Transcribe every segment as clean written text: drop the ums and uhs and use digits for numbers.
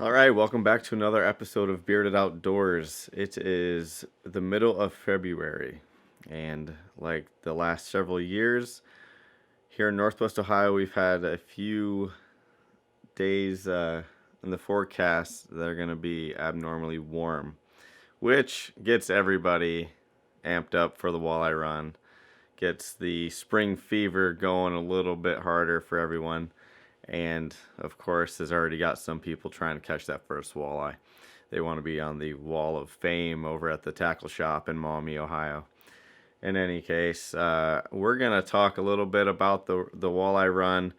All right, welcome back to another episode of Bearded Outdoors. It is the middle of February, and like the last several years, here in Northwest Ohio, we've had a few days in the forecast that are going to be abnormally warm, which gets everybody amped up for the walleye run, gets the spring fever going a little bit harder for everyone. And of course, has already got some people trying to catch that first walleye. They want to be on the wall of fame over at the tackle shop in Maumee, Ohio. In any case, we're going to talk a little bit about the walleye run,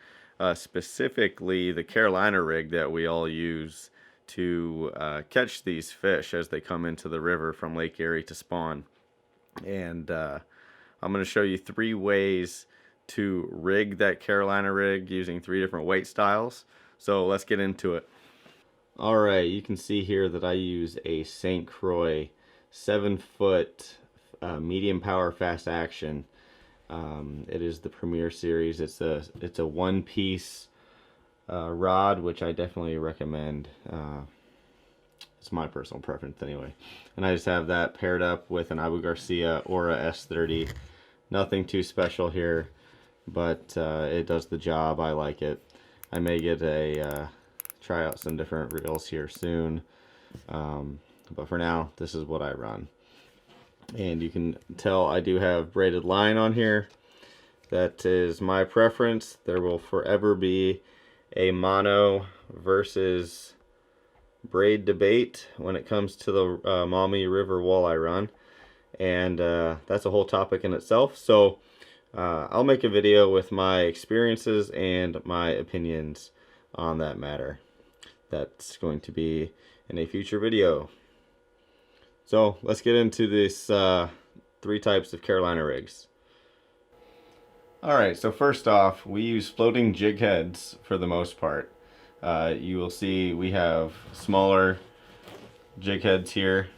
specifically the Carolina rig that we all use to catch these fish as they come into the river from Lake Erie to spawn. And I'm going to show you 3 ways to rig that Carolina rig using 3 different weight styles. So let's get into it. Alright, you can see here that I use a St. Croix 7-foot medium power fast action. It is the Premier series. It's a one-piece rod, which I definitely recommend. It's my personal preference anyway. And I just have that paired up with an Abu Garcia Aura S30. Nothing too special here, but it does the job. I like it. I may get try out some different reels here soon, but for now, this is what I run. And you can tell I do have braided line on here. That is my preference. There will forever be a mono versus braid debate when it comes to the Maumee River walleye run, and that's a whole topic in itself. So I'll make a video with my experiences and my opinions on that matter. That's going to be in a future video. So let's get into this 3 types of Carolina rigs. Alright, so first off, we use floating jig heads for the most part. You will see we have smaller jig heads here,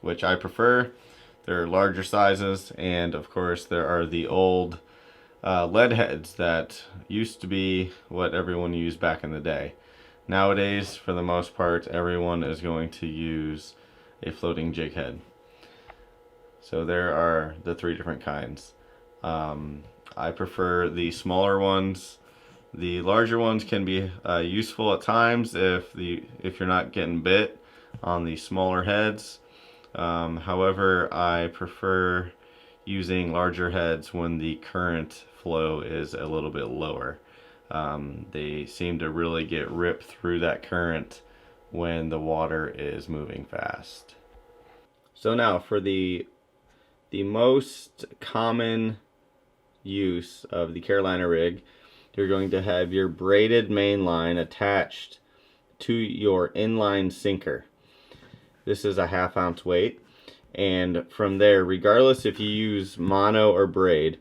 which I prefer. They're larger sizes, and of course there are the old lead heads that used to be what everyone used back in the day. Nowadays, for the most part, everyone is going to use a floating jig head. So there are the 3 different kinds. I prefer the smaller ones. The larger ones can be useful at times if you're not getting bit on the smaller heads. However, I prefer using larger heads when the current flow is a little bit lower. They seem to really get ripped through that current when the water is moving fast. So now for the most common use of the Carolina rig, you're going to have your braided main line attached to your inline sinker. This is a 1/2 ounce weight, and from there, regardless if you use mono or braid,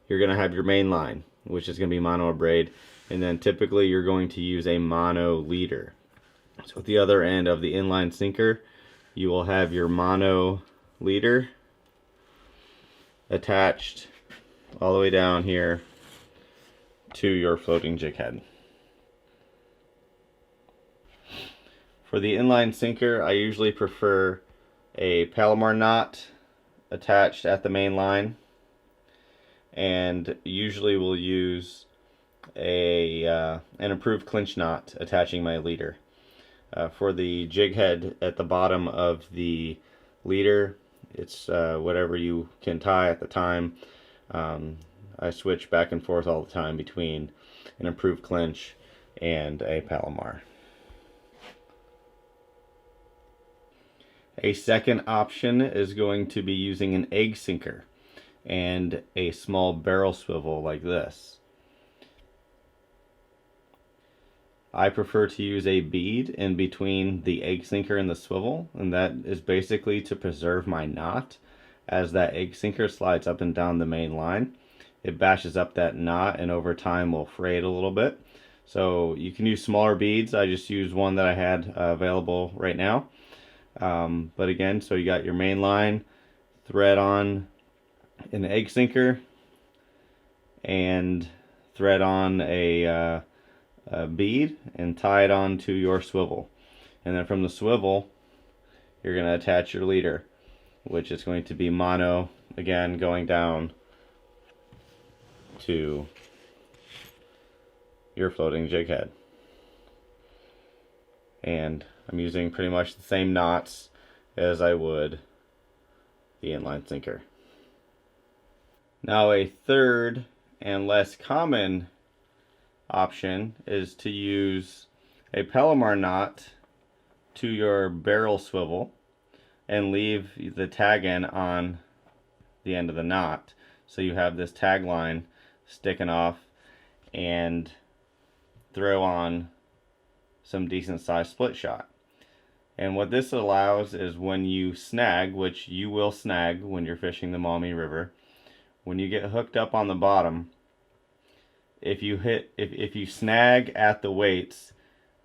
you're going to have your main line, which is going to be mono or braid, and then typically you're going to use a mono leader. So at the other end of the inline sinker, you will have your mono leader attached all the way down here to your floating jig head. For the inline sinker, I usually prefer a Palomar knot attached at the main line, and usually will use an improved clinch knot attaching my leader. For the jig head at the bottom of the leader, it's whatever you can tie at the time. I switch back and forth all the time between an improved clinch and a Palomar. A second option is going to be using an egg sinker and a small barrel swivel like this. I prefer to use a bead in between the egg sinker and the swivel, and that is basically to preserve my knot. As that egg sinker slides up and down the main line, it bashes up that knot, and over time will fray it a little bit. So you can use smaller beads. I just used one that I had available right now. But again, so you got your main line, thread on an egg sinker, and thread on a bead and tie it onto your swivel. And then from the swivel, you're going to attach your leader, which is going to be mono, again, going down to your floating jig head. And I'm using pretty much the same knots as I would the inline sinker. Now, a third and less common option is to use a Palomar knot to your barrel swivel and leave the tag end on the end of the knot, so you have this tag line sticking off, and throw on some decent sized split shot. And what this allows is when you snag, which you will snag when you're fishing the Maumee River, when you get hooked up on the bottom, if you snag at the weights,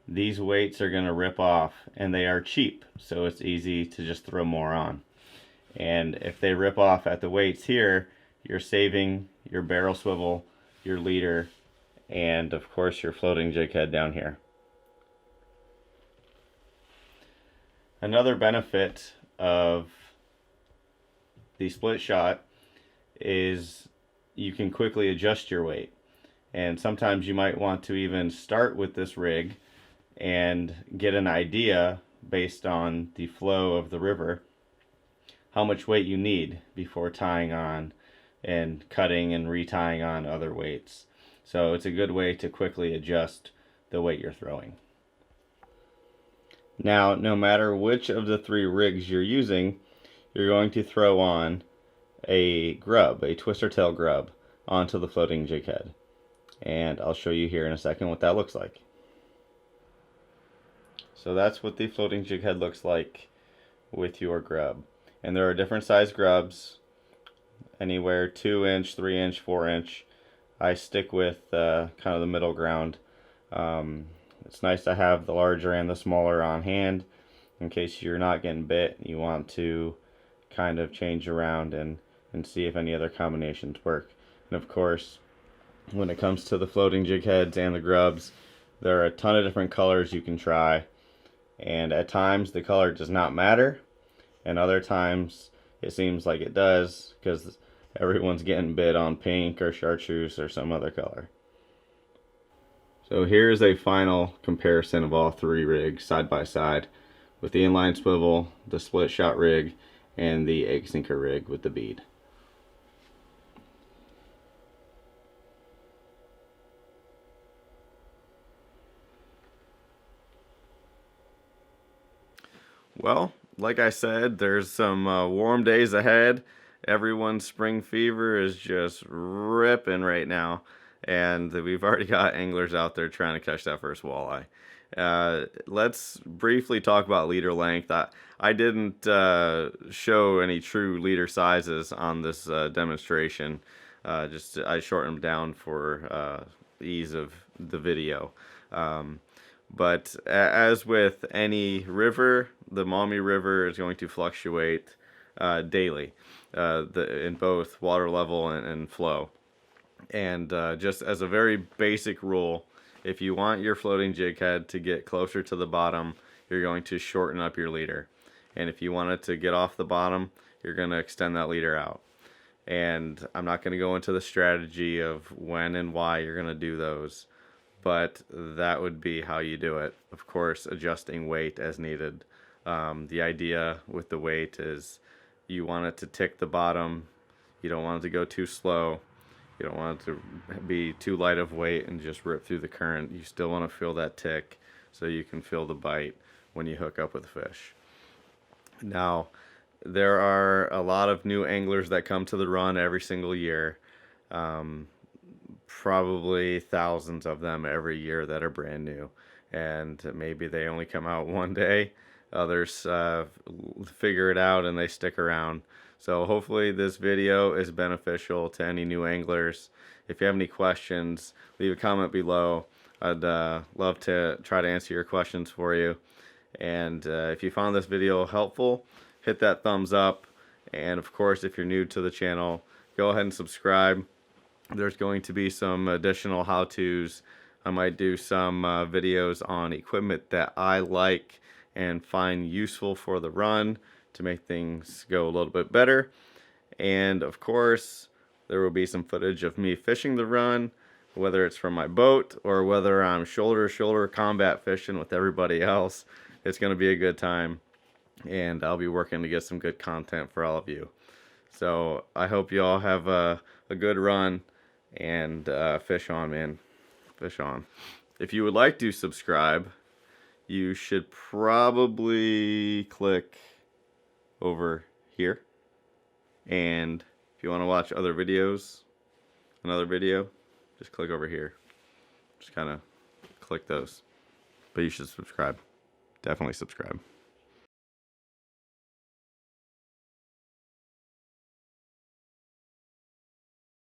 these weights are going to rip off, and they are cheap, so it's easy to just throw more on. And if they rip off at the weights here, you're saving your barrel swivel, your leader, and of course your floating jig head down here. Another benefit of the split shot is you can quickly adjust your weight. And sometimes you might want to even start with this rig and get an idea based on the flow of the river how much weight you need before tying on and cutting and retying on other weights. So it's a good way to quickly adjust the weight you're throwing. Now, no matter which of the three rigs you're using, you're going to throw on a grub, a twister tail grub, onto the floating jig head. And I'll show you here in a second what that looks like. So that's what the floating jig head looks like with your grub. And there are different size grubs, anywhere 2-inch, 3-inch, 4-inch. I stick with kind of the middle ground. It's nice to have the larger and the smaller on hand in case you're not getting bit. You want to kind of change around and see if any other combinations work. And of course, when it comes to the floating jig heads and the grubs, there are a ton of different colors you can try. And at times the color does not matter, and other times it seems like it does, because everyone's getting bit on pink or chartreuse or some other color. So here's a final comparison of all three rigs side by side, with the inline swivel, the split shot rig, and the egg sinker rig with the bead. Well, like I said, there's some warm days ahead. Everyone's spring fever is just ripping right now, and we've already got anglers out there trying to catch that first walleye. Let's briefly talk about leader length. I didn't show any true leader sizes on this demonstration. I shortened them down for ease of the video. But as with any river, the Maumee River is going to fluctuate daily in both water level and flow. And just as a very basic rule, if you want your floating jig head to get closer to the bottom, you're going to shorten up your leader. And if you want it to get off the bottom, you're going to extend that leader out. And I'm not going to go into the strategy of when and why you're going to do those, but that would be how you do it. Of course, adjusting weight as needed. The idea with the weight is you want it to tick the bottom. You don't want it to go too slow. You don't want it to be too light of weight and just rip through the current. You still want to feel that tick so you can feel the bite when you hook up with a fish. Now, there are a lot of new anglers that come to the run every single year. Probably thousands of them every year that are brand new. And maybe they only come out one day. Others figure it out and they stick around. So hopefully this video is beneficial to any new anglers. If you have any questions, leave a comment below. I'd love to try to answer your questions for you. And if you found this video helpful, hit that thumbs up. And of course, if you're new to the channel, go ahead and subscribe. There's going to be some additional how-tos. I might do some videos on equipment that I like and find useful for the run to make things go a little bit better. And of course, there will be some footage of me fishing the run, whether it's from my boat or whether I'm shoulder to shoulder combat fishing with everybody else. It's going to be a good time, and I'll be working to get some good content for all of you. So I hope you all have a good run, and fish on, man. Fish on. If you would like to subscribe, you should probably click over here. And if you want to watch other videos, another video, just click over here. Just kind of click those. But you should subscribe. Definitely subscribe.